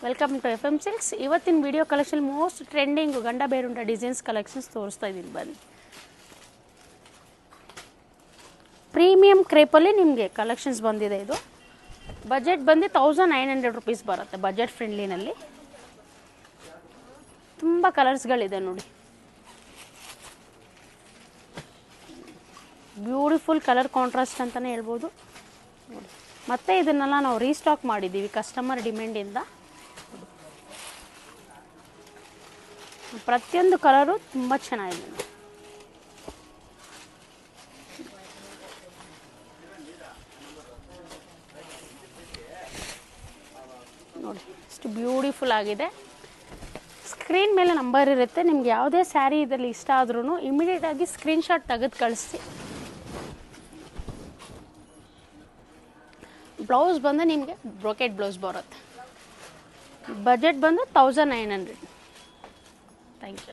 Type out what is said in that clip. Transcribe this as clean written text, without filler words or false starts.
Welcome to F M silks. ಇವತ್ತಿನ video collection most trending Gandaberunda designs collections ತೋರಿಸ್ತಾ ಇದ್ದೀನಿ. ಬನ್ನಿ, ಪ್ರೀಮಿಯಂ ಕ್ರೇಪಲ್ಲಿ ನಿಮಗೆ ಕಲೆಕ್ಷನ್ಸ್ ಬಂದಿದೆ. ಇದು ಬಜೆಟ್ ಬಂದು 1900 ರುಪೀಸ್ ಬರುತ್ತೆ, ಬಜೆಟ್ ಫ್ರೆಂಡ್ಲಿನಲ್ಲಿ. ತುಂಬ ಕಲರ್ಸ್ಗಳಿದೆ ನೋಡಿ, ಬ್ಯೂಟಿಫುಲ್ ಕಲರ್ ಕಾಂಟ್ರಾಸ್ಟ್ ಅಂತಲೇ ಹೇಳ್ಬೋದು ನೋಡಿ. ಮತ್ತು ಇದನ್ನೆಲ್ಲ ನಾವು ರೀಸ್ಟಾಕ್ ಮಾಡಿದ್ದೀವಿ ಕಸ್ಟಮರ್ ಡಿಮ್ಯಾಂಡಿಂದ. ಪ್ರತಿಯೊಂದು ಕಲರು ತುಂಬ ಚೆನ್ನಾಗಿದೆ ನೋಡಿ, ಎಷ್ಟು ಬ್ಯೂಟಿಫುಲ್ ಆಗಿದೆ. ಸ್ಕ್ರೀನ್ ಮೇಲೆ ನಂಬರ್ ಇರುತ್ತೆ, ನಿಮ್ಗೆ ಯಾವುದೇ ಸ್ಯಾರಿ ಇದರಲ್ಲಿ ಇಷ್ಟ ಆದ್ರೂ ಇಮಿಡಿಯೇಟಾಗಿ ಸ್ಕ್ರೀನ್ಶಾಟ್ ತೆಗೆದು ಕಳಿಸಿ. ಬ್ಲೌಸ್ ಬಂದು ನಿಮಗೆ ಬ್ರೋಕೆಟ್ ಬ್ಲೌಸ್ ಬರುತ್ತೆ. ಬಜೆಟ್ ಬಂದು 1900. Thank you.